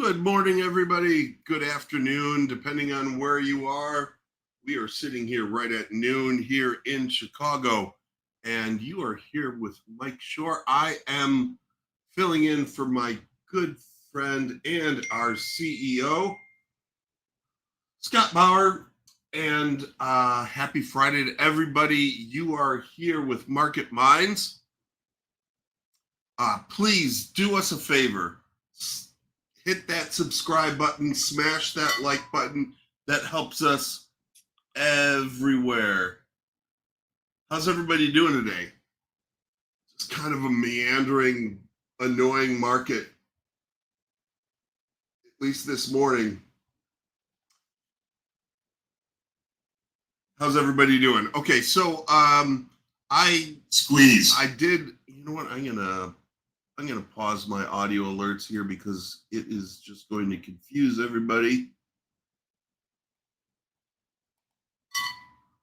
Good morning, everybody. Good afternoon, depending on where you are. We are sitting here right at noon here in Chicago, and you are here with Mike Shorr. I am filling in for my good friend and our CEO, Scott Bauer. And happy Friday to everybody. You are here with Market Minds. Please do us a favor. Hit that subscribe button, smash that like button. That helps us everywhere. How's everybody doing today? It's kind of a meandering, annoying market, at least this morning. How's everybody doing? Okay, so I did, you know what? I'm gonna pause my audio alerts here because it is just going to confuse everybody.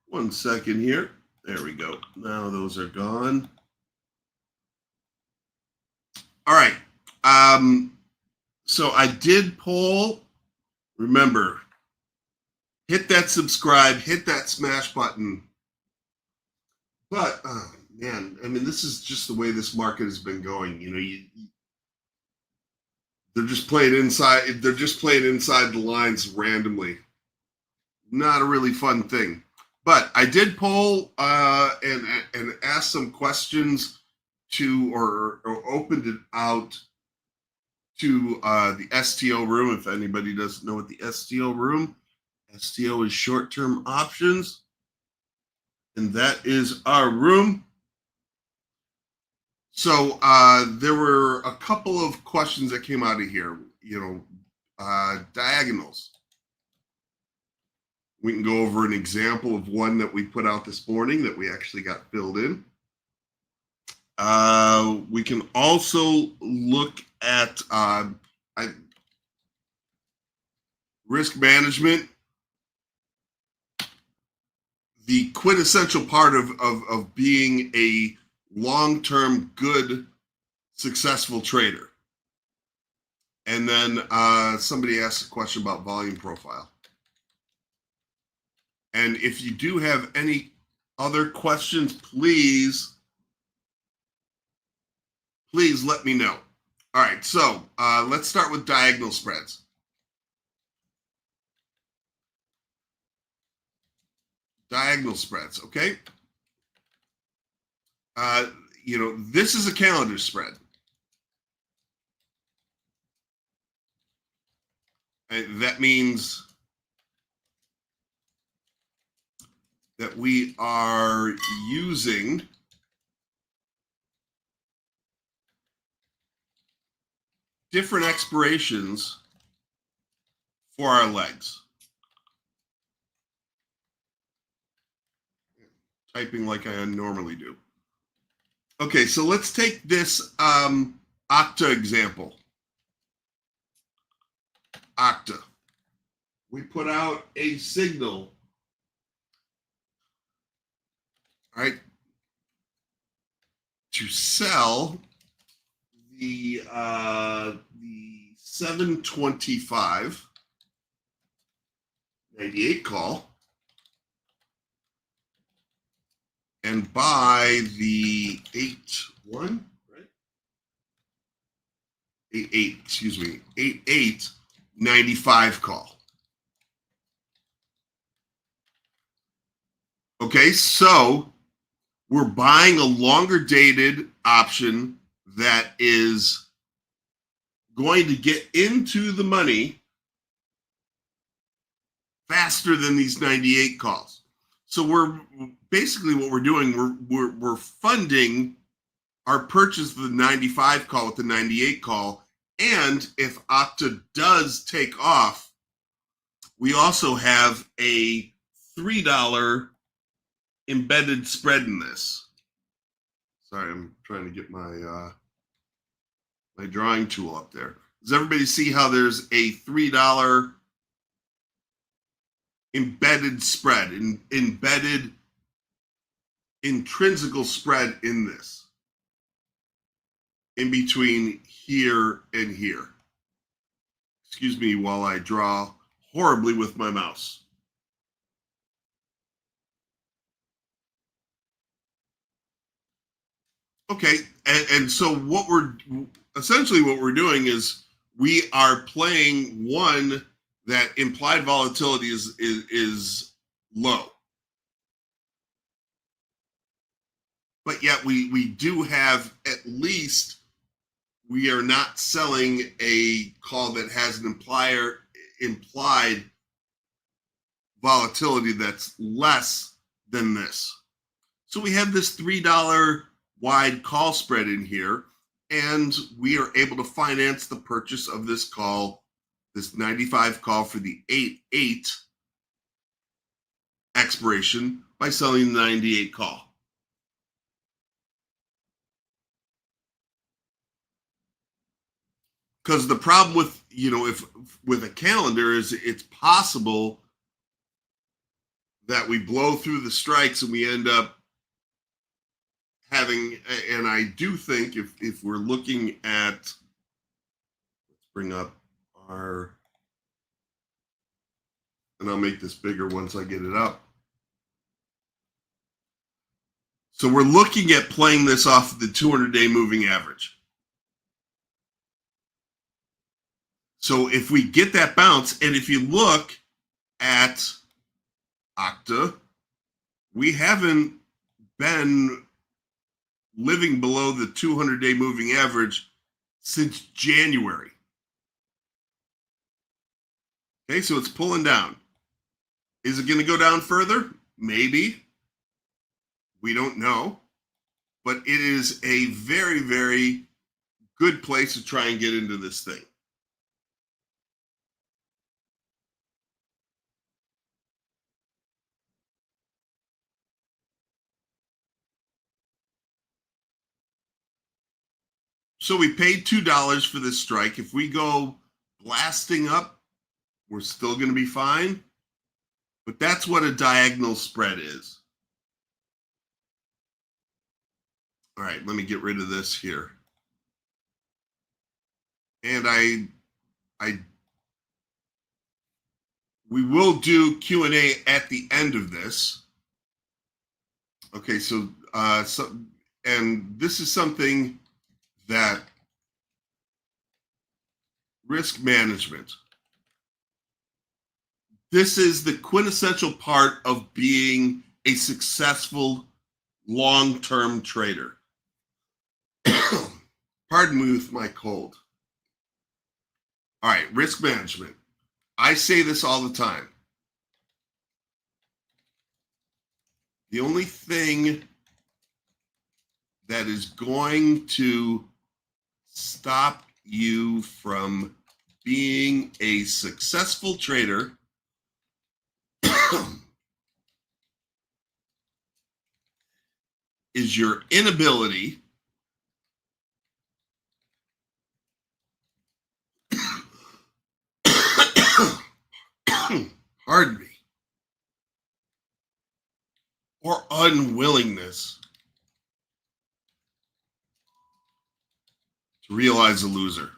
One second here. There we go. Now those are gone. All right. So I did poll. Remember, hit that subscribe, hit that smash button. But man, I mean, this is just the way this market has been going. You know, they're just playing inside. They're just playing inside the lines randomly. Not a really fun thing. But I did poll and ask some questions to or opened it out to the STO room. If anybody doesn't know what the STO room, STO is short-term options, and that is our room. So there were a couple of questions that came out of here. You know, diagonals. We can go over an example of one that we put out this morning that we actually got filled in. We can also look at risk management. The quintessential part of being a long-term, good, successful trader. And then somebody asked a question about volume profile. And if you do have any other questions, please let me know. All right, so let's start with diagonal spreads. Diagonal spreads, okay? You know, this is a calendar spread. And that means that we are using different expirations for our legs. Typing like I normally do. Okay, so let's take this octa example. Octa. We put out a signal, all right, to sell the 725 98 call and buy the 8-1, right? 8-8, excuse me, 8-8 95 call. Okay, so we're buying a longer dated option that is going to get into the money faster than these 98 calls. So we're basically what we're doing, we're funding our purchase of the 95 call with the 98 call. And if Octa does take off, we also have a $3 embedded spread in this. Sorry, I'm trying to get my my drawing tool up there. Does everybody see how there's a $3 embedded spread, embedded intrinsical spread in this, in between here and here? Excuse me while I draw horribly with my mouse. Okay, and so what we're essentially what we're doing is we are playing one that implied volatility is low, but yet we do have at least we are not selling a call that has an implied volatility that's less than this. So we have this $3 wide call spread in here, and we are able to finance the purchase of this call, this 95 call for the 8/8 expiration by selling the 98 call. Because the problem with, if with a calendar is it's possible that we blow through the strikes and we end up having, and I do think if we're looking at, let's bring up our, and I'll make this bigger once I get it up. So we're looking at playing this off of the 200-day moving average. So if we get that bounce, and if you look at Octa, we haven't been living below the 200-day moving average since January. Okay, so it's pulling down. Is it going to go down further? Maybe. We don't know. But it is a very, very good place to try and get into this thing. So we paid $2 for this strike. If we go blasting up, we're still going to be fine. But that's what a diagonal spread is. All right, let me get rid of this here. And we will do Q&A at the end of this. Okay, so and this is something that risk management. This is the quintessential part of being a successful long-term trader. Pardon me with my cold. All right, risk management. I say this all the time. The only thing that is going to stop you from being a successful trader is your inability pardon me, or unwillingness to realize a loser.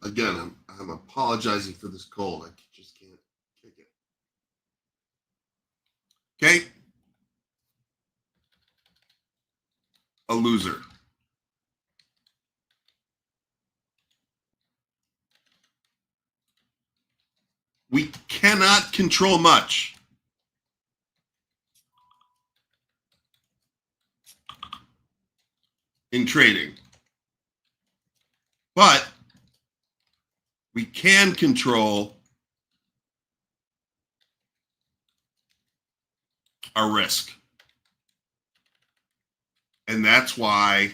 Again, I'm apologizing for this cold. I just can't kick it. Okay? A loser. We cannot control much. In trading. But we can control our risk. And that's why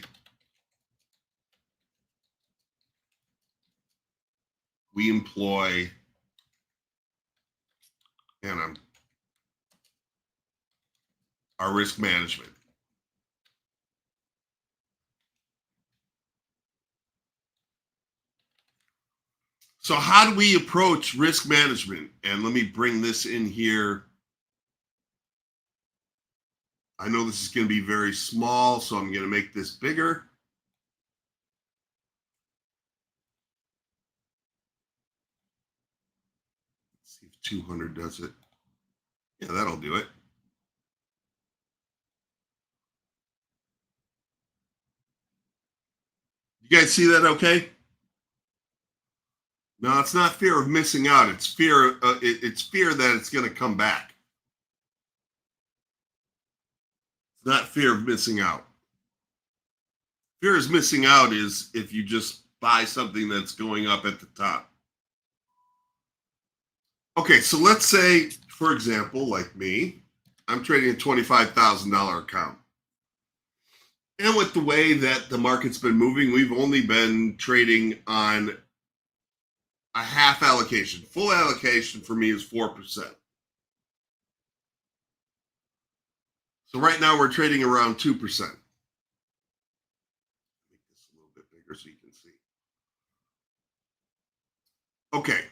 we employ, our risk management. So how do we approach risk management? And let me bring this in here. I know this is going to be very small, so I'm going to make this bigger. Let's see if 200 does it. Yeah, that'll do it. You guys see that okay? No, it's not fear of missing out. It's fear. It's fear that it's going to come back. It's not fear of missing out. Fear is missing out is if you just buy something that's going up at the top. Okay, so let's say, for example, like me, I'm trading a $25,000 account. And with the way that the market's been moving, we've only been trading on a half allocation. Full allocation for me is 4%. So right now we're trading around 2%. Make this a little bit bigger so you can see. Okay,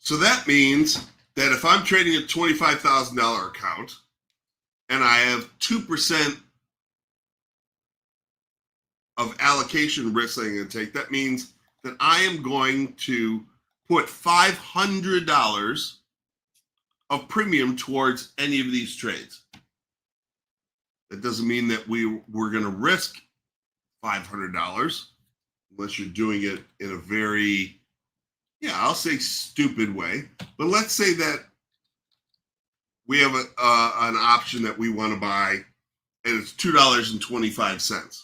so that means that if I'm trading a $25,000 account and I have 2% of allocation risk that I'm going to take, that means that I am going to put $500 of premium towards any of these trades. That doesn't mean that we're going to risk $500 unless you're doing it in a very, I'll say stupid way. But let's say that we have an option that we want to buy and it's $2.25.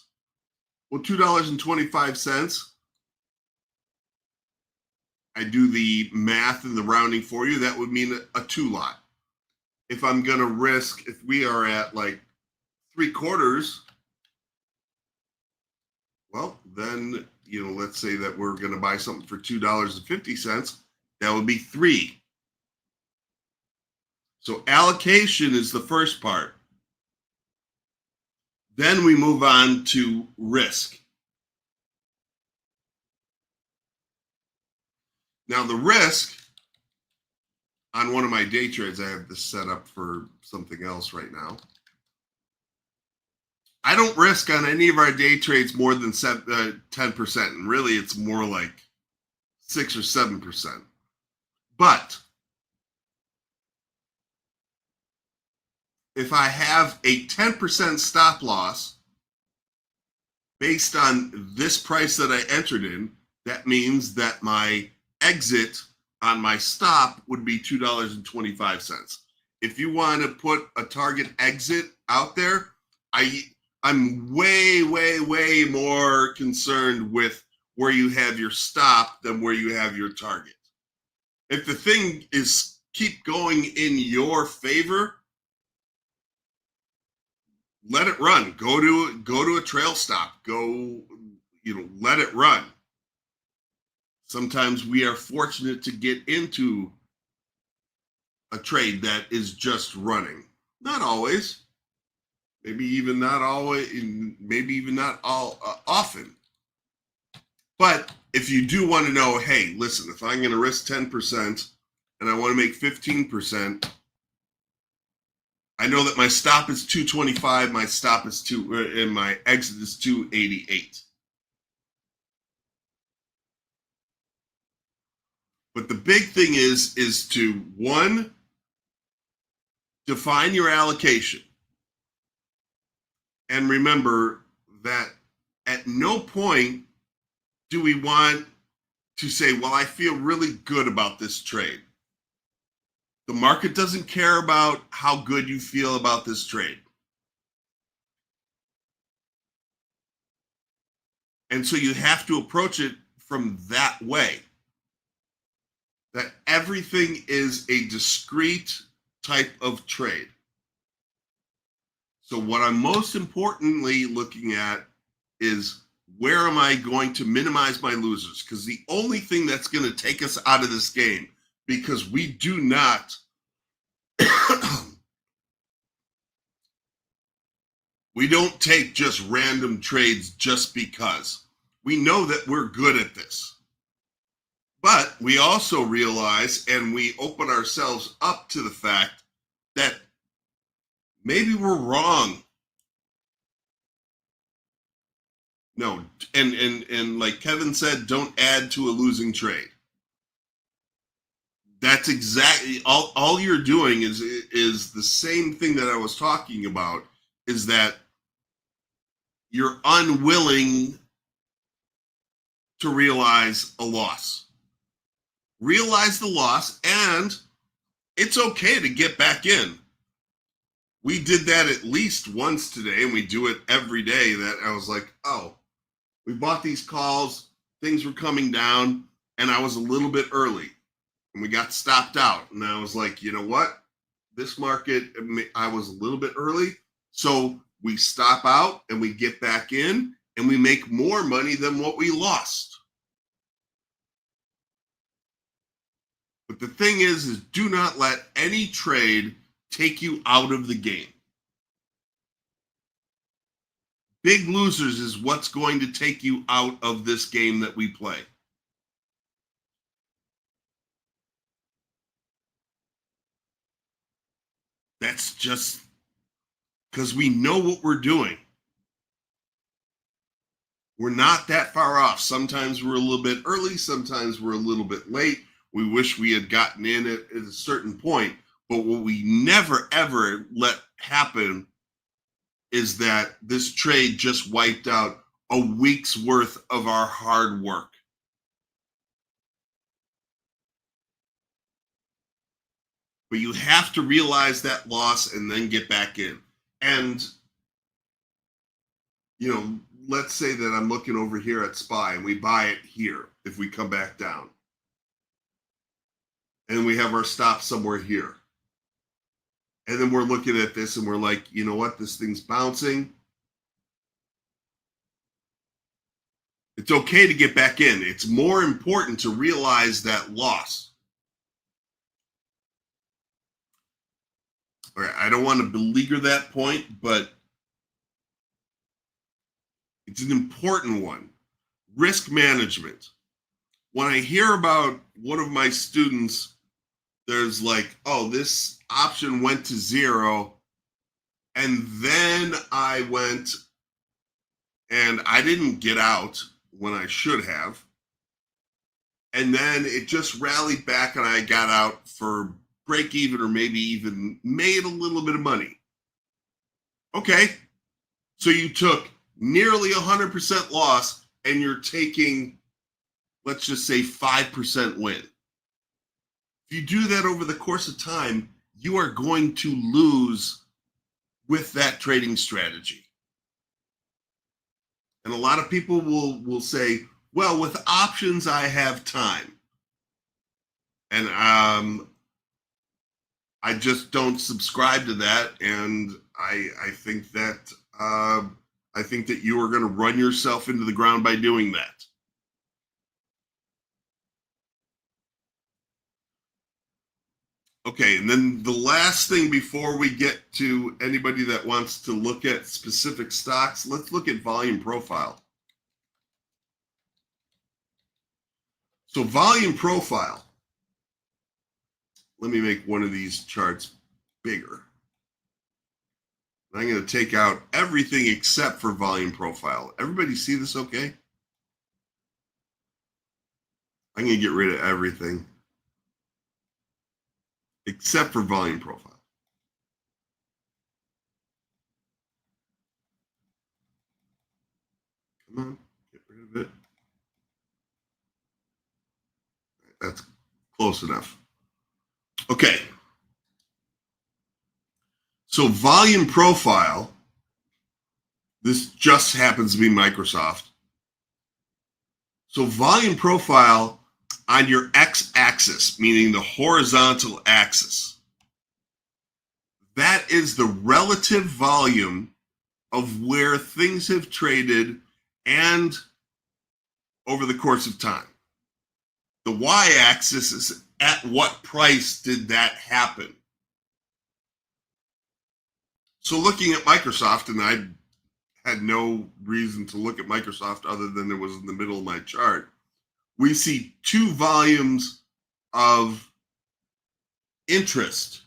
Well, $2.25, I do the math and the rounding for you. That would mean a 2 lot. If I'm going to risk, if we are at like 3/4, well, then, let's say that we're going to buy something for $2.50. That would be 3. So allocation is the first part. Then we move on to risk. Now the risk on one of my day trades, I have this set up for something else right now. I don't risk on any of our day trades more than 10%. And really it's more like 6 or 7%. But if I have a 10% stop loss based on this price that I entered in, that means that my exit on my stop would be $2.25. If you want to put a target exit out there, I'm way, way, way more concerned with where you have your stop than where you have your target. If the thing is keep going in your favor, let it run. Go to a trail stop. Go, let it run. Sometimes we are fortunate to get into a trade that is just running. Not always. Maybe even not always. Maybe even not all often. But if you do want to know, hey, listen, if I'm going to risk 10% and I want to make 15%, I know that my stop is 225, my stop is 2, and my exit is 288. But the big thing is to, one, define your allocation. And remember that at no point do we want to say, well, I feel really good about this trade. The market doesn't care about how good you feel about this trade. And so you have to approach it from that way. That everything is a discrete type of trade. So what I'm most importantly looking at is where am I going to minimize my losers? Because the only thing that's going to take us out of this game, because we do not we don't take just random trades just because. We know that we're good at this. But we also realize and we open ourselves up to the fact that maybe we're wrong No, and like Kevin said, don't add to a losing trade. That's exactly all you're doing is the same thing that I was talking about, is that you're unwilling to realize a loss. Realize the loss, and it's okay to get back in. We did that at least once today, and we do it every day. That I was like, oh, we bought these calls, things were coming down, and I was a little bit early, and we got stopped out. And I was like, you know what? This market, I was a little bit early. So we stop out and we get back in, and we make more money than what we lost. But the thing is do not let any trade take you out of the game. Big losers is what's going to take you out of this game that we play. That's just because we know what we're doing. We're not that far off. Sometimes we're a little bit early, sometimes we're a little bit late. We wish we had gotten in at a certain point. But what we never, ever let happen is that this trade just wiped out a week's worth of our hard work. But you have to realize that loss and then get back in. And, you know, let's say that I'm looking over here at SPY and we buy it here if we come back down. And we have our stop somewhere here. And then we're looking at this and we're like, you know what? This thing's bouncing. It's okay to get back in. It's more important to realize that loss. All right, I don't want to beleaguer that point, but it's an important one. Risk management. When I hear about one of my students, there's like, oh, this option went to zero, and then I went and I didn't get out when I should have. And then it just rallied back and I got out for break even or maybe even made a little bit of money. Okay. So you took nearly 100% loss and you're taking, let's just say 5% win. If you do that over the course of time, you are going to lose with that trading strategy. And a lot of people will say, well, with options, I have time. And I just don't subscribe to that. And I think that you are going to run yourself into the ground by doing that. Okay, and then the last thing before we get to anybody that wants to look at specific stocks, let's look at volume profile. So volume profile, let me make one of these charts bigger. I'm going to take out everything except for volume profile. Everybody see this okay? I'm going to get rid of everything except for volume profile. Come on, get rid of it. That's close enough. Okay. So volume profile, this just happens to be Microsoft. So volume profile on your x-axis, meaning the horizontal axis, that is the relative volume of where things have traded and over the course of time. The y-axis is at what price did that happen. So looking at Microsoft, and I had no reason to look at Microsoft other than it was in the middle of my chart, we see two volumes of interest,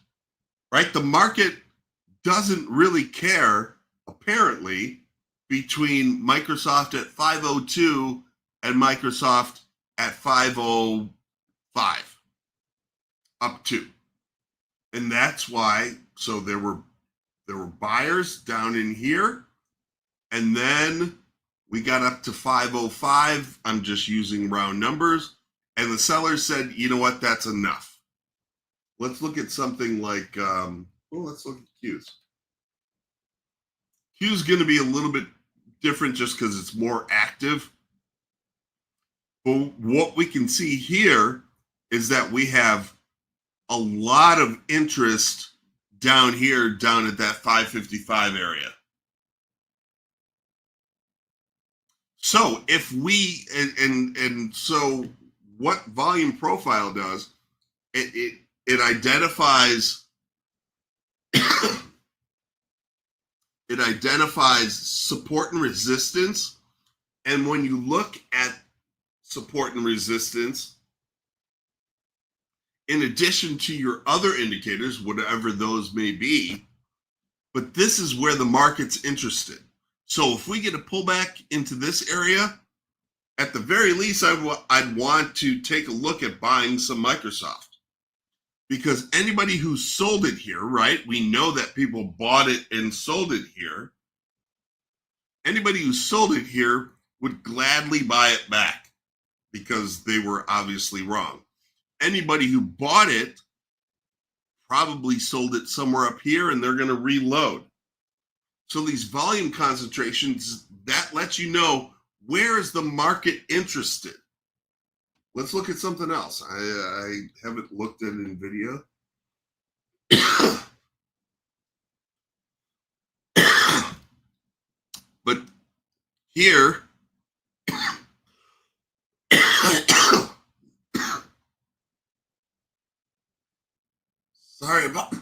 right? The market doesn't really care, apparently, between Microsoft at 502 and Microsoft at 505 up to. And that's why, so there were buyers down in here, and then we got up to 505. I'm just using round numbers, and the sellers said, you know what, that's enough. Let's look at something like let's look at Q's. Q's going to be a little bit different just because it's more active. But what we can see here is that we have a lot of interest down here, down at that 555 area. So if we, and so what volume profile does, it identifies it identifies support and resistance. And when you look at support and resistance, in addition to your other indicators, whatever those may be, but this is where the market's interested. So if we get a pullback into this area, at the very least, I'd want to take a look at buying some Microsoft. Because anybody who sold it here, right? We know that people bought it and sold it here. Anybody who sold it here would gladly buy it back because they were obviously wrong. Anybody who bought it probably sold it somewhere up here and they're going to reload. So these volume concentrations, that lets you know where is the market interested. Let's look at something else. I haven't looked at NVIDIA. But here, sorry about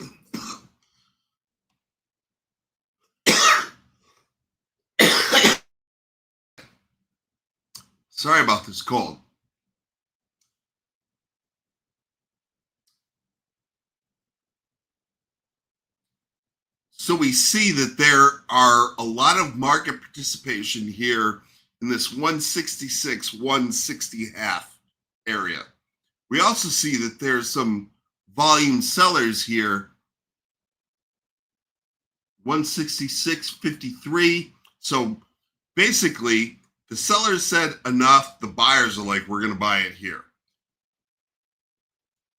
sorry about this cold. So we see that there are a lot of market participation here in this 166, 160 half area. We also see that there's some volume sellers here, 166.53. So basically, the sellers said enough. The buyers are like, we're going to buy it here.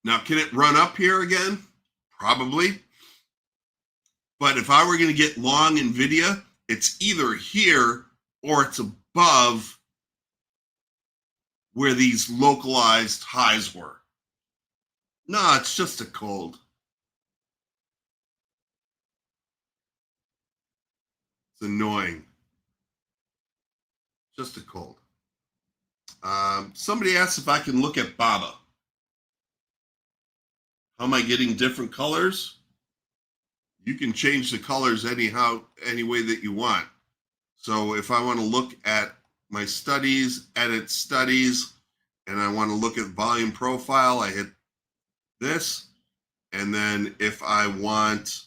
Now, can it run up here again? Probably. But if I were going to get long NVIDIA, it's either here or it's above where these localized highs were. No, it's just a cold. It's annoying. Just a cold. Somebody asked if I can look at BABA. How am I getting different colors? You can change the colors anyhow, any way that you want. So if I want to look at my studies, edit studies, and I want to look at volume profile, I hit this. And then if I want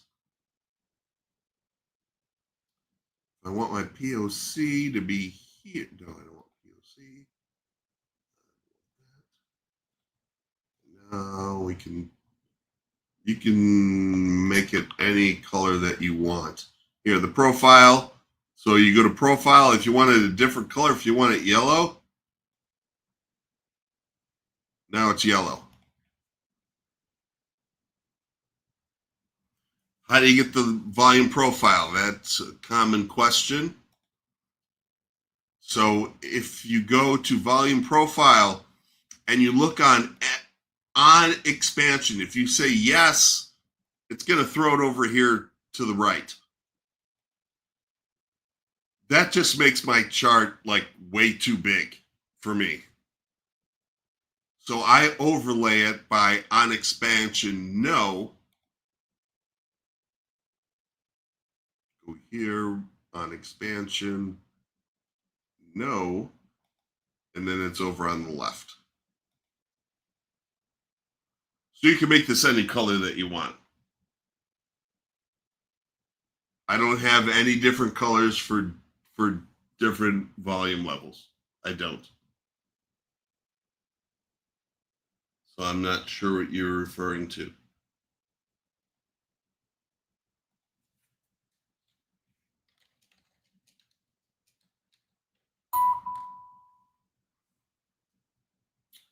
my POC to be here. No, I don't want POC. No, you can make it any color that you want. Here, the profile. So you go to profile. If you wanted a different color, if you want it yellow, now it's yellow. How do you get the volume profile? That's a common question. So if you go to volume profile and you look on expansion, if you say yes, it's going to throw it over here to the right. That just makes my chart like way too big for me. So I overlay it by on expansion, no. Go here, on expansion, no. And then it's over on the left. So you can make this any color that you want. I don't have any different colors for for different volume levels. I don't. So I'm not sure what you're referring to.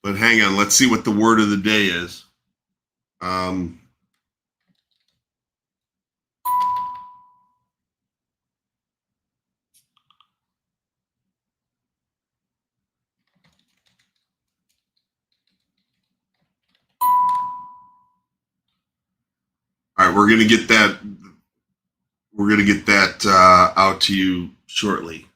But hang on, let's see what the word of the day is. Um, all right, we're gonna get that. We're gonna get that out to you shortly.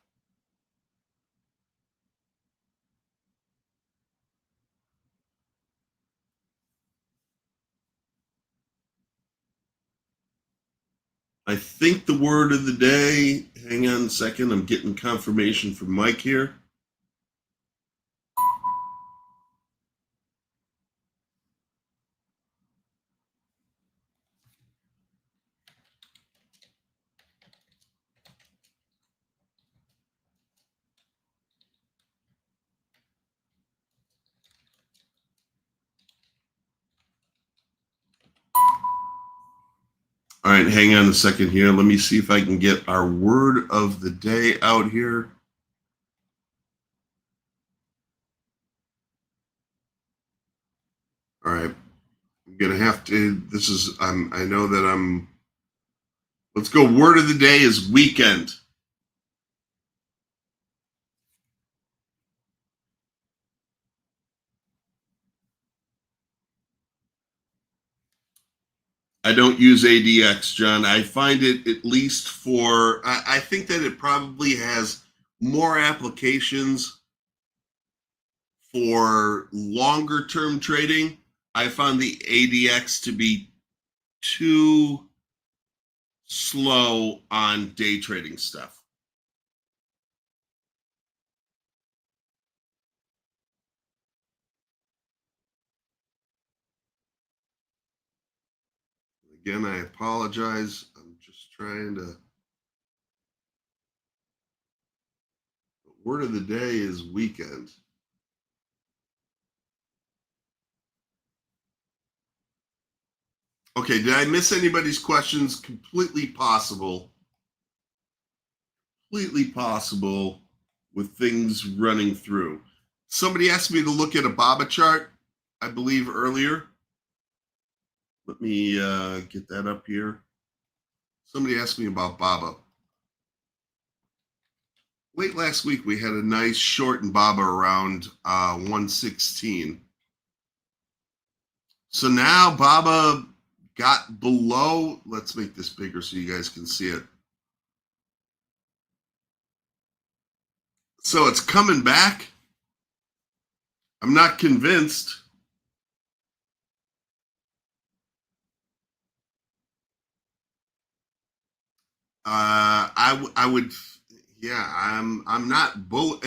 I think the word of the day. Hang on a second. I'm getting confirmation from Mike here. All right, hang on a second here. Let me see if I can get our word of the day out here. All right, I'm gonna have to. This is. I know that I'm. Let's go. Word of the day is weekend. I don't use ADX, John. I find it at least for. I think that it probably has more applications for longer term trading. I found the ADX to be too slow on day trading stuff. Again, I apologize. I'm just trying to. The word of the day is weekend. Okay, did I miss anybody's questions? Completely possible. Completely possible with things running through. Somebody asked me to look at a BABA chart, I believe, earlier. Let me get that up here. Somebody asked me about BABA. Late last week, we had a nice short in BABA around 116. So now BABA got below. Let's make this bigger so you guys can see it. So it's coming back. I'm not convinced. I would, yeah. I'm not bull.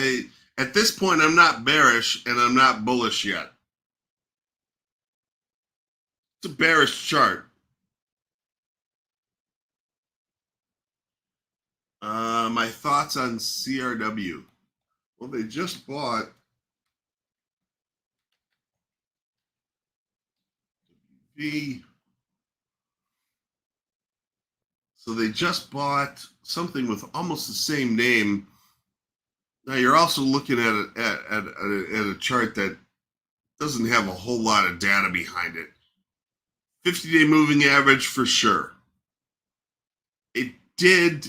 At this point, I'm not bearish and I'm not bullish yet. It's a bearish chart. My thoughts on CRW. Well, they just bought V. So they just bought something with almost the same name. Now you're also looking at a chart that doesn't have a whole lot of data behind it. 50-day moving average for sure. It did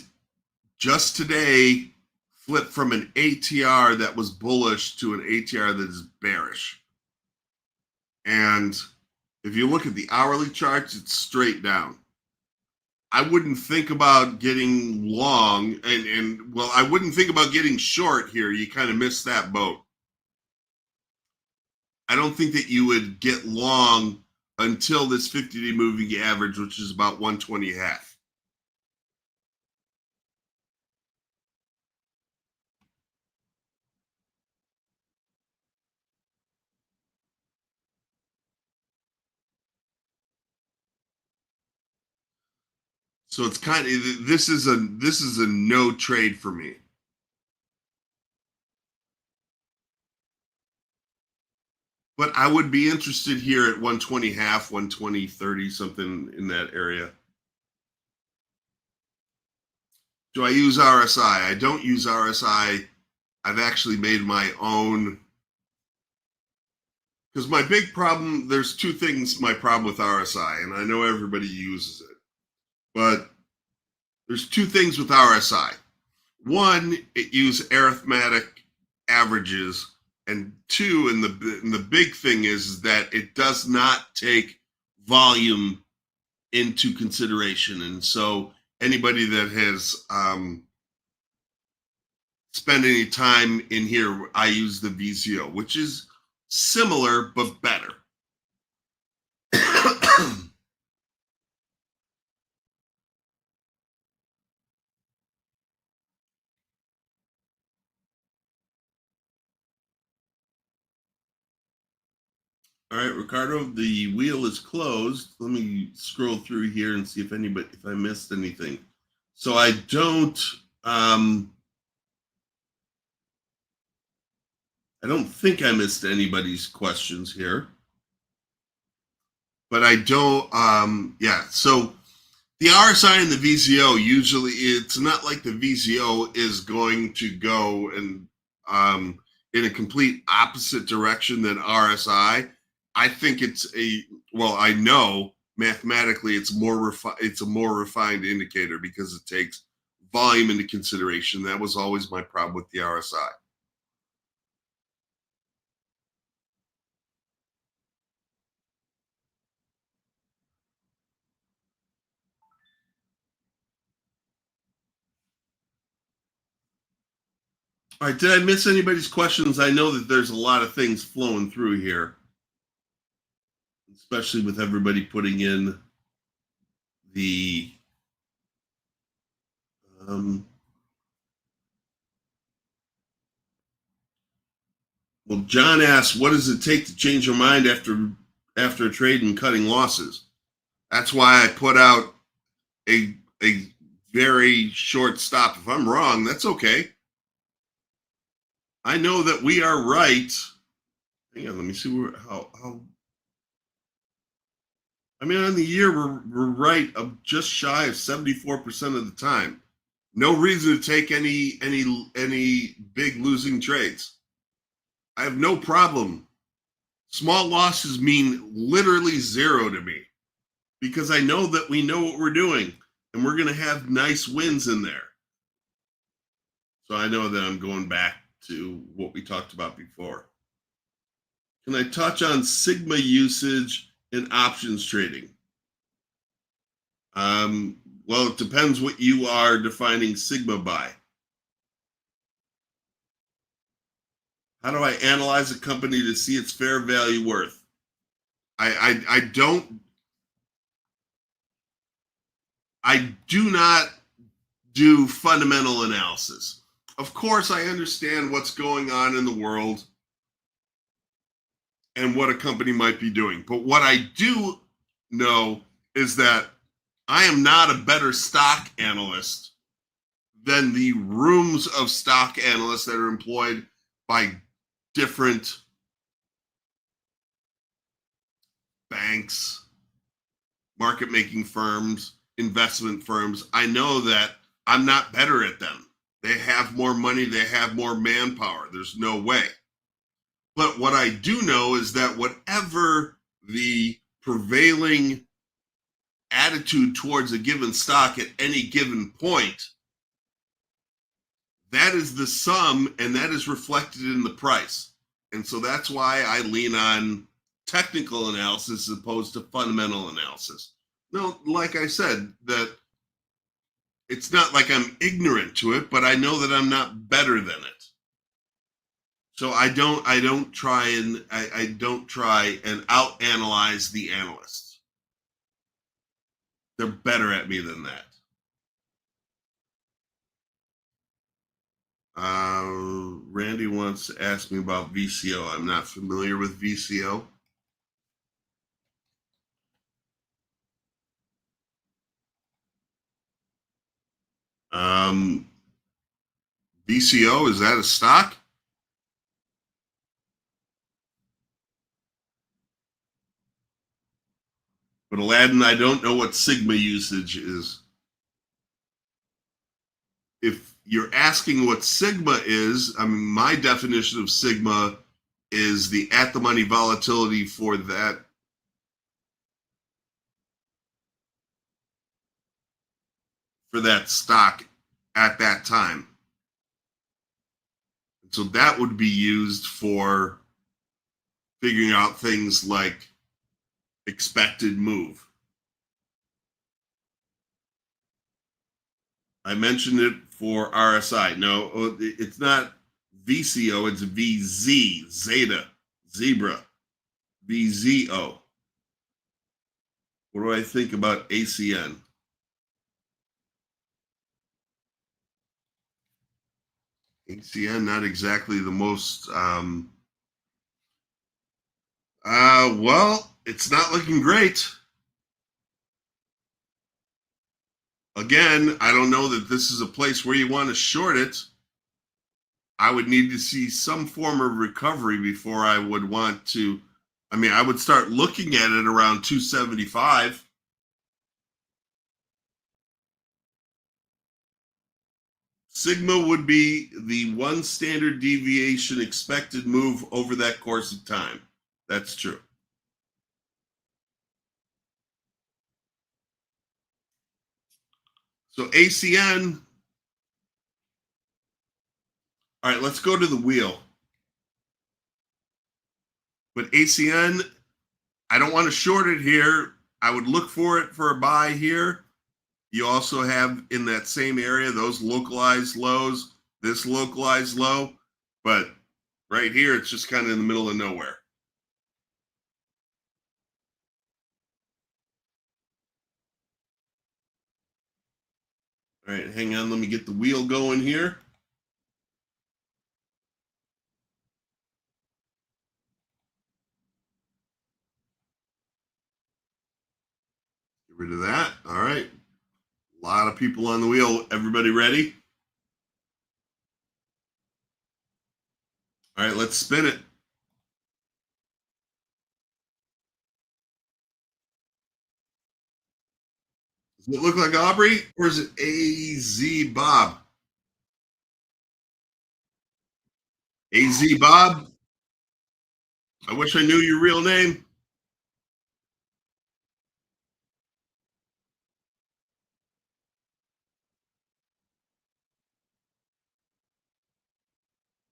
just today flip from an ATR that was bullish to an ATR that is bearish. And if you look at the hourly charts, it's straight down. I wouldn't think about getting long and well, I wouldn't think about getting short here. You kind of missed that boat. I don't think that you would get long until this 50-day moving average, which is about 120 half. So it's kind of this is a no trade for me. But I would be interested here at 120 half, 120 30, something in that area. Do I use RSI? I don't use RSI. I've actually made my own, because my big problem, there's two things my problem with RSI, and I know everybody uses it, but there's two things with RSI. One, it uses arithmetic averages, and two, and the big thing is that it does not take volume into consideration. And so anybody that has spent any time in here, I use the VCO, which is similar but better. All right, Ricardo, the wheel is closed. Let me scroll through here and see if I missed anything. So I don't think I missed anybody's questions here, but I don't. Yeah. So the RSI and the VCO, usually it's not like the VCO is going to go and in a complete opposite direction than RSI. I think I know mathematically it's it's a more refined indicator because it takes volume into consideration. That was always my problem with the RSI. All right, did I miss anybody's questions? I know that there's a lot of things flowing through here, especially with everybody putting in the um, well, John asks, what does it take to change your mind after a trade and cutting losses? That's why I put out a very short stop. If I'm wrong, that's okay. I know that we are right. Hang on, let me see how. I mean, on the year we're right of just shy of 74% of the time. No reason to take any big losing trades. I have no problem. Small losses mean literally zero to me because I know that we know what we're doing and we're going to have nice wins in there. So I know that I'm going back to what we talked about before. Can I touch on Sigma usage in options trading? Well, it depends what you are defining Sigma by. How do I analyze a company to see its fair value worth? I don't. I do not do fundamental analysis. Of course, I understand what's going on in the world and what a company might be doing. But what I do know is that I am not a better stock analyst than the rooms of stock analysts that are employed by different banks, market making firms, investment firms. I know that I'm not better at them. They have more money, they have more manpower. There's no way. But what I do know is that whatever the prevailing attitude towards a given stock at any given point, that is the sum and that is reflected in the price. And so that's why I lean on technical analysis as opposed to fundamental analysis. No, like I said, that it's not like I'm ignorant to it, but I know that I'm not better than it. So I don't try and out analyze the analysts. They're better at me than that. Randy wants to ask me about VCO. I'm not familiar with VCO. Um, VCO, is that a stock? But Aladdin, I don't know what sigma usage is. If you're asking what sigma is, I mean, my definition of sigma is the at the money volatility for that stock at that time. So that would be used for figuring out things like expected move. I mentioned it for RSI. No, it's not VCO, it's VZ, Zeta, Zebra, VZO. What do I think about ACN? ACN, not exactly the most, well, it's not looking great. Again, I don't know that this is a place where you want to short it. I would need to see some form of recovery before I would want to. I mean, I would start looking at it around 275. Sigma would be the one standard deviation expected move over that course of time. That's true. So ACN, all right, let's go to the wheel. But ACN, I don't want to short it here. I would look for it for a buy here. You also have in that same area those localized lows, this localized low, but right here it's just kind of in the middle of nowhere. All right, hang on, let me get the wheel going here. Get rid of that. All right. A lot of people on the wheel. Everybody ready? All right, let's spin it. Does it look like Aubrey or is it AZ Bob? AZ Bob? I wish I knew your real name.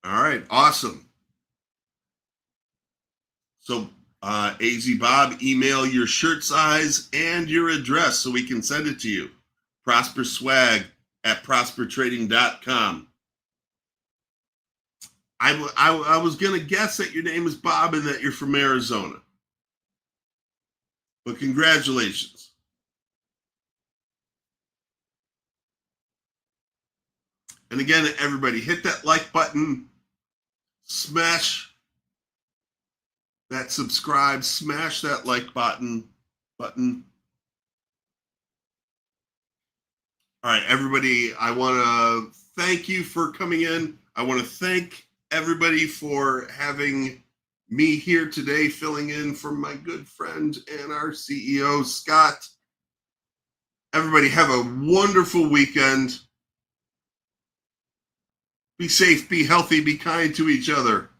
All right, awesome. So, AZ Bob, email your shirt size and your address so we can send it to you. prosperswag@prospertrading.com. I was going to guess that your name is Bob and that you're from Arizona. But congratulations. And again, everybody, hit that like button, smash that subscribe, smash that like button. All right, everybody, I want to thank you for coming in. I want to thank everybody for having me here today, filling in for my good friend and our CEO, Scott. Everybody, have a wonderful weekend. Be safe, be healthy, be kind to each other.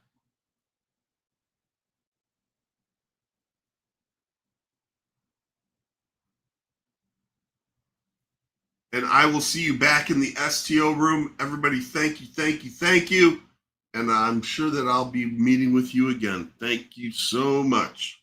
And I will see you back in the STO room. Everybody, thank you, thank you, thank you. And I'm sure that I'll be meeting with you again. Thank you so much.